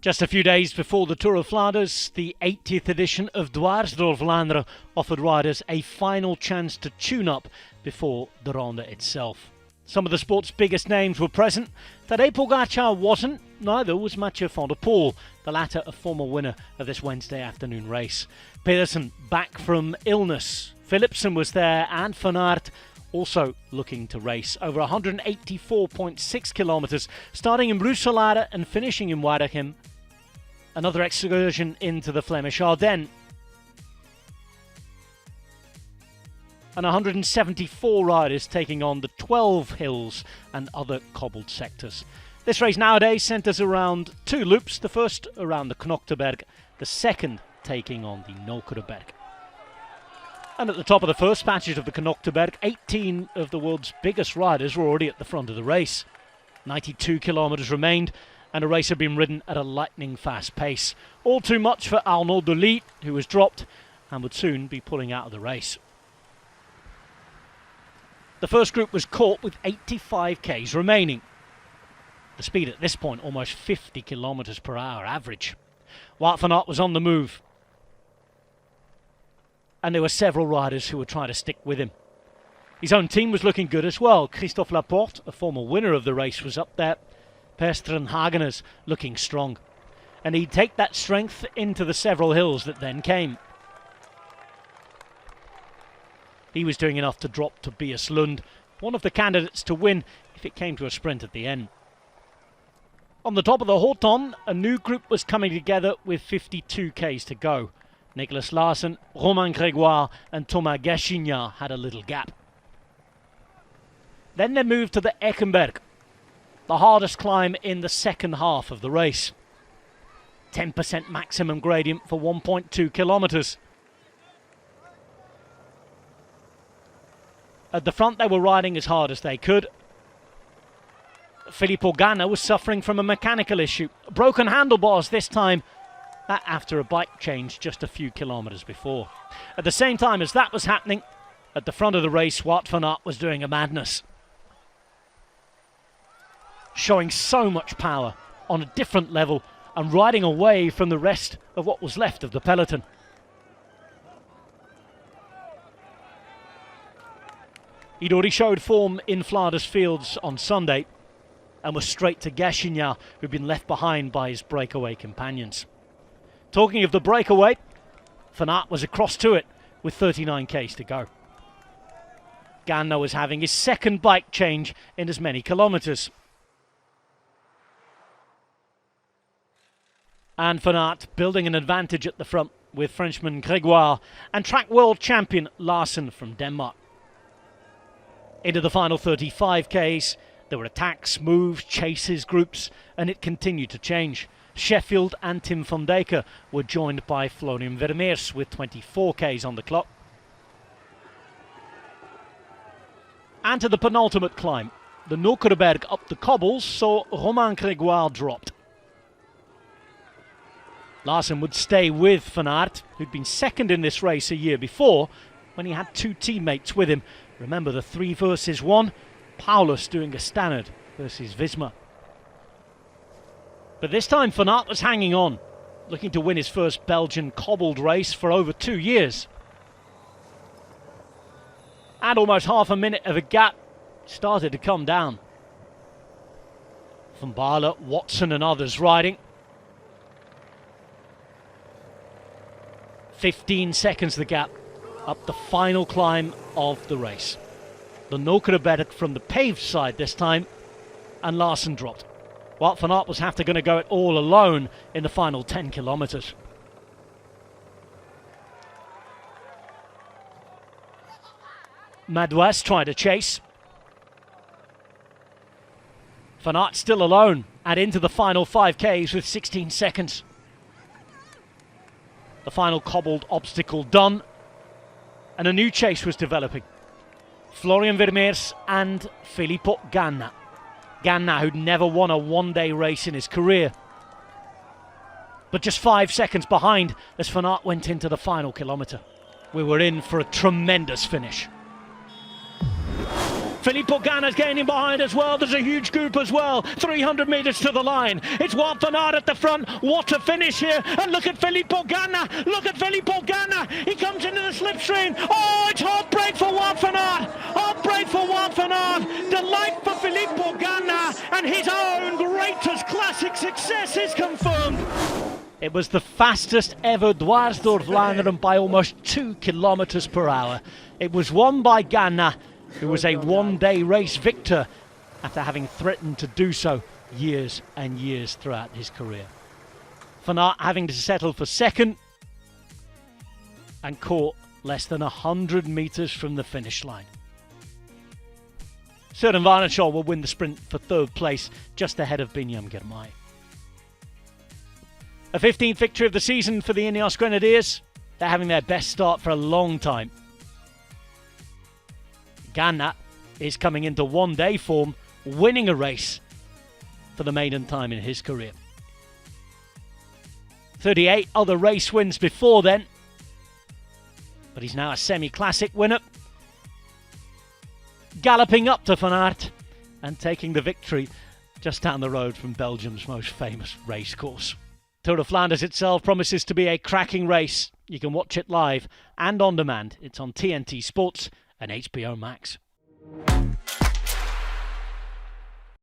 Just a few days before the Tour of Flanders, the 80th edition of Dwars door Vlaanderen offered riders a final chance to tune up before the Ronde itself. Some of the sport's biggest names were present. Tadej Pogacar wasn't, neither was Mathieu van der Poel, the latter a former winner of this Wednesday afternoon race. Pedersen back from illness. Philipsen was there, and Van Aert also looking to race. Over 184.6 kilometres, starting in Brusselare and finishing in Waregem. Another excursion into the Flemish Ardennes. And 174 riders taking on the 12 hills and other cobbled sectors. This race nowadays centres around two loops. The first around the Knokteberg, the second taking on the Nokkerenberg. And at the top of the first passage of the Knokteberg, 18 of the world's biggest riders were already at the front of the race. 92 kilometres remained, and the race had been ridden at a lightning fast pace. All too much for Arnaud Delis, who was dropped and would soon be pulling out of the race. The first group was caught with 85 k's remaining. The speed at this point almost 50 kilometres per hour average. Wout van Aert was on the move, and there were several riders who were trying to stick with him. His own team was looking good as well. Christophe Laporte, a former winner of the race, was up there. Per Steenhageners looking strong, and he'd take that strength into the several hills that then came. He was doing enough to drop Tobias Lund, one of the candidates to win if it came to a sprint at the end. On the top of the Horton, a new group was coming together with 52 k's to go. Nicolas Larsen, Romain Grégoire and Thomas Geschignard had a little gap. Then they moved to the Eckenberg, the hardest climb in the second half of the race. 10% maximum gradient for 1.2 kilometres. At the front they were riding as hard as they could. Fillipo Ganna was suffering from a mechanical issue. Broken handlebars this time, that after a bike change just a few kilometres before. At the same time as that was happening, at the front of the race, Wout van Aert was doing a madness. Showing so much power on a different level and riding away from the rest of what was left of the peloton. He'd already showed form in Flanders Fields on Sunday and was straight to Geschignard, who'd been left behind by his breakaway companions. Talking of the breakaway, Van Aert was across to it with 39 k's to go. Ganna was having his second bike change in as many kilometres. And Van Aert building an advantage at the front with Frenchman Grégoire and track world champion Larsen from Denmark. Into the final 35 k's, there were attacks, moves, chases, groups, and it continued to change. Sheffield and Tim van Dijk were joined by Florian Vermeers with 24 k's on the clock. And to the penultimate climb, the Nokkerenberg up the cobbles saw Romain Grégoire dropped. Larsen would stay with Van Aert, who'd been second in this race a year before when he had two teammates with him. Remember the 3 versus 1, Paulus doing a standard versus Visma. But this time Van Aert was hanging on, looking to win his first Belgian cobbled race for over 2 years. And almost half a minute of a gap started to come down. Van Baarle, Watson and others riding. 15 seconds the gap up the final climb of the race. The Nokkerenberg from the paved side this time, and Larsen dropped. Wout van Aert was going to go it all alone in the final 10 kilometres. Madouas tried to chase. Van Aert still alone and into the final 5 k's with 16 seconds. The final cobbled obstacle done, and a new chase was developing. Florian Vermeers and Fillipo Ganna. Ganna, who'd never won a one-day race in his career, but just 5 seconds behind as Van Aert went into the final kilometre. We were in for a tremendous finish. Fillipo Ganna's gaining behind as well. There's a huge group as well. 300 metres to the line. It's Wout van Aert at the front. What a finish here. And look at Fillipo Ganna. Look at Fillipo Ganna. He comes into the slipstream. Oh, it's heartbreak for Wout van Aert. Heartbreak for Wout van Aert. Delight for Fillipo Ganna. And his own greatest classic success is confirmed. It was the fastest ever Dwars door Vlaanderen by almost 2 kilometres per hour. It was won by Ganna, who was a one-day race victor after having threatened to do so years and years throughout his career. Van Aert having to settle for second and caught less than 100 metres from the finish line. Søren Varneshol will win the sprint for third place, just ahead of Binyam Girmay. A 15th victory of the season for the Ineos Grenadiers. They're having their best start for a long time. Ganna is coming into one-day form, winning a race for the maiden time in his career. 38 other race wins before then, but he's now a semi-classic winner. Galloping up to Van Aert and taking the victory just down the road from Belgium's most famous racecourse. Tour of Flanders itself promises to be a cracking race. You can watch it live and on demand. It's on TNT Sports and HBO Max.